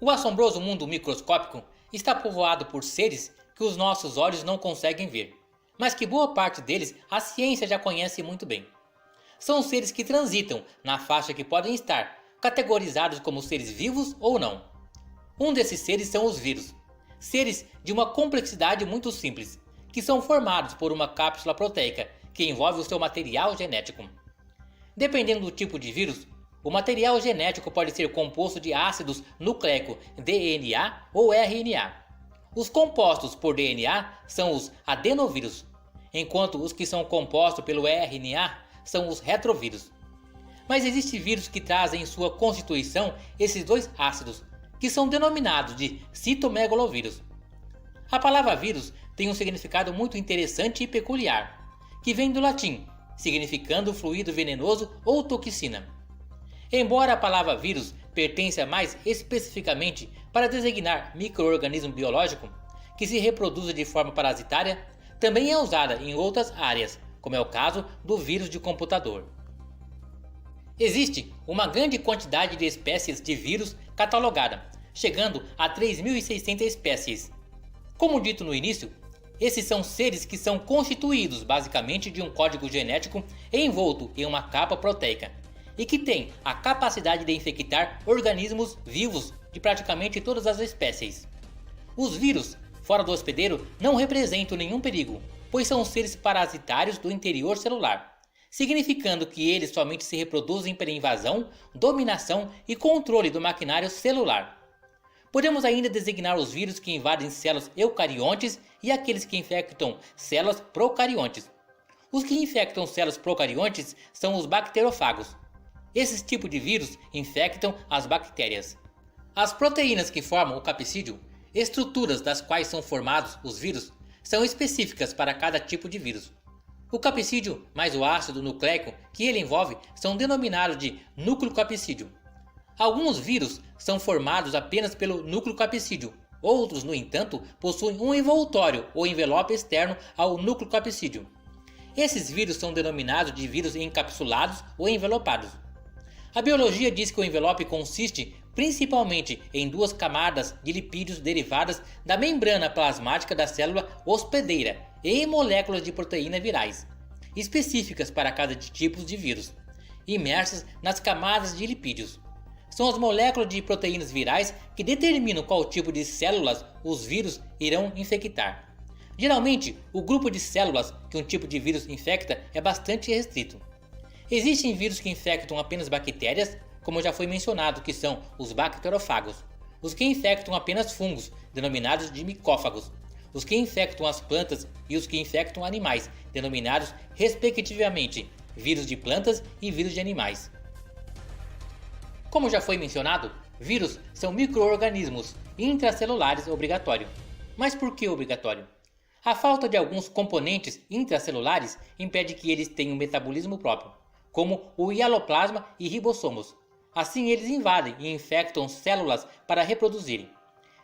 O assombroso mundo microscópico está povoado por seres que os nossos olhos não conseguem ver, mas que boa parte deles a ciência já conhece muito bem. São seres que transitam na faixa que podem estar categorizados como seres vivos ou não. Um desses seres são os vírus, seres de uma complexidade muito simples, que são formados por uma cápsula proteica que envolve o seu material genético. Dependendo do tipo de vírus, o material genético pode ser composto de ácidos nucleico DNA ou RNA. Os compostos por DNA são os adenovírus, enquanto os que são compostos pelo RNA são os retrovírus. Mas existem vírus que trazem em sua constituição esses dois ácidos, que são denominados de citomegalovírus. A palavra vírus tem um significado muito interessante e peculiar, que vem do latim, significando fluido venenoso ou toxina. Embora a palavra vírus pertença mais especificamente para designar micro-organismo biológico que se reproduz de forma parasitária, também é usada em outras áreas, como é o caso do vírus de computador. Existe uma grande quantidade de espécies de vírus catalogada, chegando a 3.600 espécies. Como dito no início, esses são seres que são constituídos basicamente de um código genético envolto em uma capa proteica e que têm a capacidade de infectar organismos vivos de praticamente todas as espécies. Os vírus, fora do hospedeiro, não representam nenhum perigo, pois são seres parasitários do interior celular, significando que eles somente se reproduzem pela invasão, dominação e controle do maquinário celular. Podemos ainda designar os vírus que invadem células eucariontes e aqueles que infectam células procariontes. Os que infectam células procariontes são os bacteriófagos. Esses tipos de vírus infectam as bactérias. As proteínas que formam o capsídeo, estruturas das quais são formados os vírus, são específicas para cada tipo de vírus. O capsídeo mais o ácido nucleico que ele envolve são denominados de núcleo capsídeo. Alguns vírus são formados apenas pelo núcleo capsídeo, outros, no entanto, possuem um envoltório ou envelope externo ao núcleo capsídeo. Esses vírus são denominados de vírus encapsulados ou envelopados. A biologia diz que o envelope consiste principalmente em duas camadas de lipídios derivadas da membrana plasmática da célula hospedeira e em moléculas de proteína virais, específicas para cada tipo de vírus, imersas nas camadas de lipídios. São as moléculas de proteínas virais que determinam qual tipo de células os vírus irão infectar. Geralmente, o grupo de células que um tipo de vírus infecta é bastante restrito. Existem vírus que infectam apenas bactérias, como já foi mencionado, que são os bacteriófagos. Os que infectam apenas fungos, denominados de micófagos. Os que infectam as plantas e os que infectam animais, denominados respectivamente vírus de plantas e vírus de animais. Como já foi mencionado, vírus são micro-organismos intracelulares obrigatórios. Mas por que obrigatório? A falta de alguns componentes intracelulares impede que eles tenham metabolismo próprio, como o hialoplasma e ribossomos. Assim, eles invadem e infectam células para reproduzirem.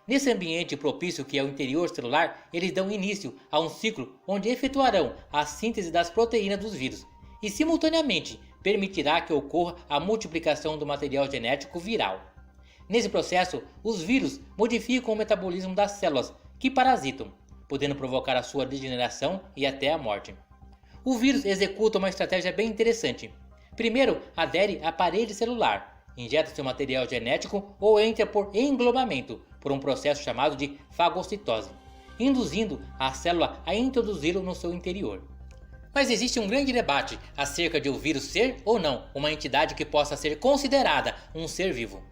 Nesse ambiente propício que é o interior celular, eles dão início a um ciclo onde efetuarão a síntese das proteínas dos vírus e, simultaneamente, permitirá que ocorra a multiplicação do material genético viral. Nesse processo, os vírus modificam o metabolismo das células que parasitam, podendo provocar a sua degeneração e até a morte. O vírus executa uma estratégia bem interessante. Primeiro, adere à parede celular, injeta seu material genético ou entra por englobamento, por um processo chamado de fagocitose, induzindo a célula a introduzi-lo no seu interior. Mas existe um grande debate acerca de o vírus ser ou não uma entidade que possa ser considerada um ser vivo.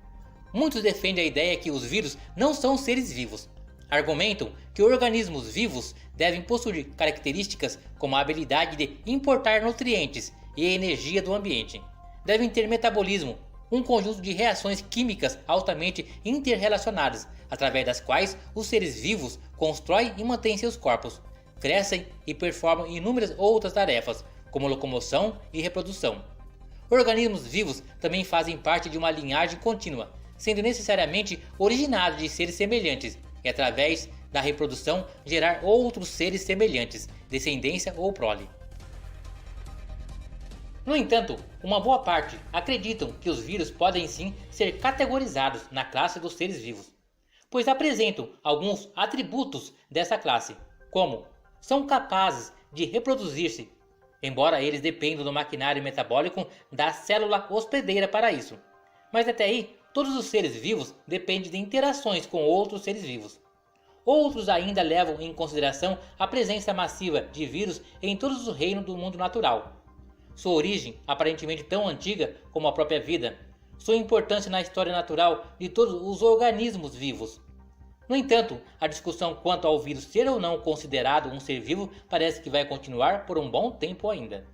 Muitos defendem a ideia que os vírus não são seres vivos. Argumentam que organismos vivos devem possuir características como a habilidade de importar nutrientes e energia do ambiente. Devem ter metabolismo, um conjunto de reações químicas altamente interrelacionadas, através das quais os seres vivos constroem e mantêm seus corpos, crescem e performam inúmeras outras tarefas, como locomoção e reprodução. Organismos vivos também fazem parte de uma linhagem contínua, sendo necessariamente originados de seres semelhantes, e através da reprodução gerar outros seres semelhantes, descendência ou prole. No entanto, uma boa parte acreditam que os vírus podem sim ser categorizados na classe dos seres vivos. pois apresentam alguns atributos dessa classe, como são capazes de reproduzir-se, embora eles dependam do maquinário metabólico da célula hospedeira para isso. Mas até aí, todos os seres vivos dependem de interações com outros seres vivos. Outros ainda levam em consideração a presença massiva de vírus em todos os reinos do mundo natural. Sua origem, aparentemente tão antiga como a própria vida, sua importância na história natural de todos os organismos vivos. No entanto, a discussão quanto ao vírus ser ou não considerado um ser vivo parece que vai continuar por um bom tempo ainda.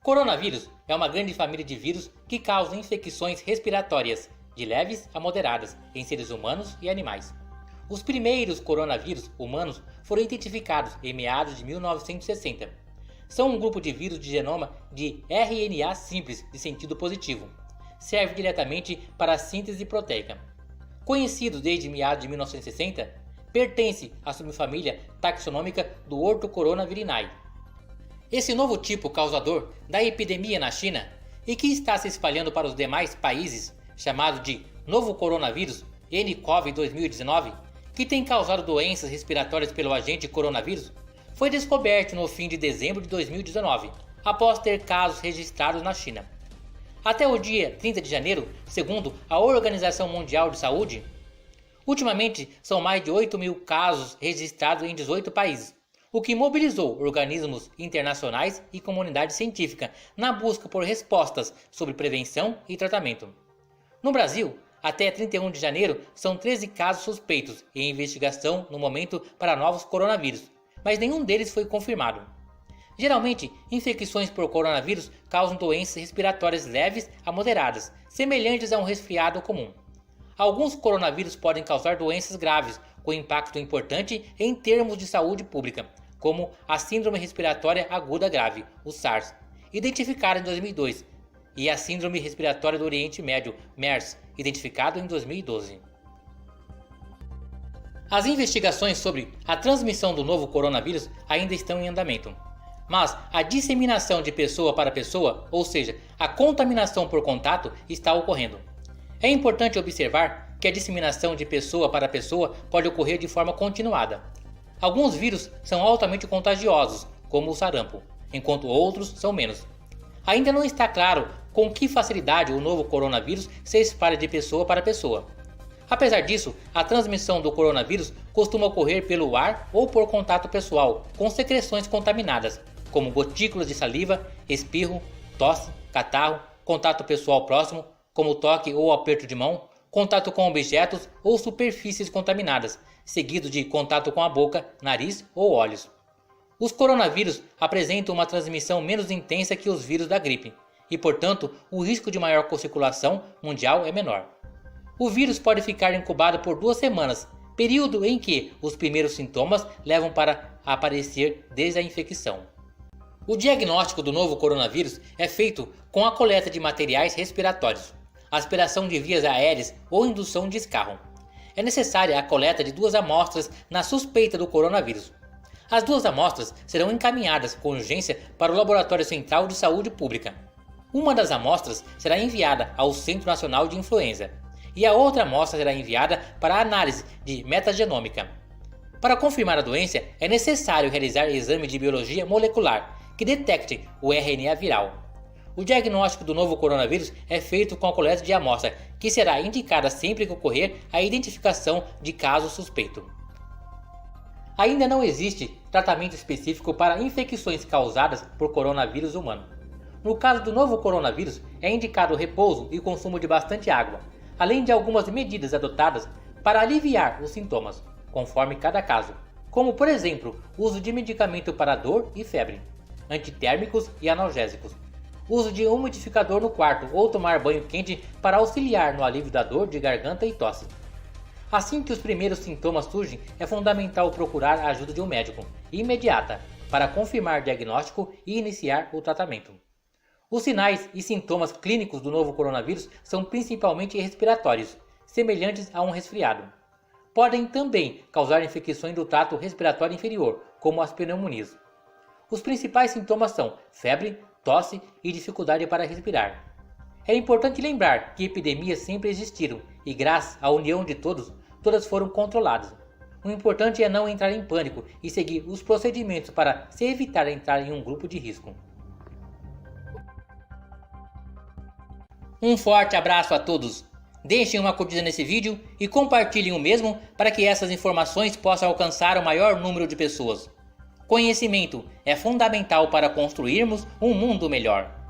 Coronavírus é uma grande família de vírus que causam infecções respiratórias, de leves a moderadas, em seres humanos e animais. Os primeiros coronavírus humanos foram identificados em meados de 1960. São um grupo de vírus de genoma de RNA simples de sentido positivo. Serve diretamente para a síntese proteica. Conhecido desde meados de 1960, pertence à subfamília taxonômica do Orthocoronavirinae. Esse novo tipo causador da epidemia na China e que está se espalhando para os demais países, chamado de novo coronavírus nCoV 2019, que tem causado doenças respiratórias pelo agente coronavírus, foi descoberto no fim de dezembro de 2019, após ter casos registrados na China. Até o dia 30 de janeiro, segundo a Organização Mundial de Saúde, ultimamente são mais de 8.000 casos registrados em 18 países, o que mobilizou organismos internacionais e comunidade científica na busca por respostas sobre prevenção e tratamento. No Brasil, até 31 de janeiro, são 13 casos suspeitos em investigação no momento para novos coronavírus, mas nenhum deles foi confirmado. Geralmente, infecções por coronavírus causam doenças respiratórias leves a moderadas, semelhantes a um resfriado comum. Alguns coronavírus podem causar doenças graves, com impacto importante em termos de saúde pública, como a Síndrome Respiratória Aguda Grave, o SARS, identificada em 2002, e a Síndrome Respiratória do Oriente Médio, MERS, identificado em 2012. As investigações sobre a transmissão do novo coronavírus ainda estão em andamento. Mas a disseminação de pessoa para pessoa, ou seja, a contaminação por contato, está ocorrendo. É importante observar que a disseminação de pessoa para pessoa pode ocorrer de forma continuada. Alguns vírus são altamente contagiosos, como o sarampo, enquanto outros são menos. Ainda não está claro com que facilidade o novo coronavírus se espalha de pessoa para pessoa. Apesar disso, a transmissão do coronavírus costuma ocorrer pelo ar ou por contato pessoal com secreções contaminadas, como gotículas de saliva, espirro, tosse, catarro, contato pessoal próximo, como toque ou aperto de mão, contato com objetos ou superfícies contaminadas, seguido de contato com a boca, nariz ou olhos. Os coronavírus apresentam uma transmissão menos intensa que os vírus da gripe, e, portanto, o risco de maior circulação mundial é menor. O vírus pode ficar incubado por 2 semanas, período em que os primeiros sintomas levam para aparecer desde a infecção. O diagnóstico do novo coronavírus é feito com a coleta de materiais respiratórios, aspiração de vias aéreas ou indução de escarro. É necessária a coleta de 2 amostras na suspeita do coronavírus. As 2 amostras serão encaminhadas com urgência para o Laboratório Central de Saúde Pública. Uma das amostras será enviada ao Centro Nacional de Influenza e a outra amostra será enviada para a análise de metagenômica. Para confirmar a doença, é necessário realizar exame de biologia molecular que detecte o RNA viral. O diagnóstico do novo coronavírus é feito com a coleta de amostra, que será indicada sempre que ocorrer a identificação de caso suspeito. Ainda não existe tratamento específico para infecções causadas por coronavírus humano. No caso do novo coronavírus, é indicado o repouso e consumo de bastante água, além de algumas medidas adotadas para aliviar os sintomas, conforme cada caso, como por exemplo, o uso de medicamento para dor e febre, antitérmicos e analgésicos, uso de umidificador no quarto ou tomar banho quente para auxiliar no alívio da dor de garganta e tosse. Assim que os primeiros sintomas surgem, é fundamental procurar a ajuda de um médico, imediata, para confirmar o diagnóstico e iniciar o tratamento. Os sinais e sintomas clínicos do novo coronavírus são principalmente respiratórios, semelhantes a um resfriado. Podem também causar infecções do trato respiratório inferior, como as pneumonias. Os principais sintomas são febre, tosse e dificuldade para respirar. É importante lembrar que epidemias sempre existiram e, graças à união de todos, todas foram controladas. O importante é não entrar em pânico e seguir os procedimentos para se evitar entrar em um grupo de risco. Um forte abraço a todos! Deixem uma curtida nesse vídeo e compartilhem o mesmo para que essas informações possam alcançar o maior número de pessoas. Conhecimento é fundamental para construirmos um mundo melhor.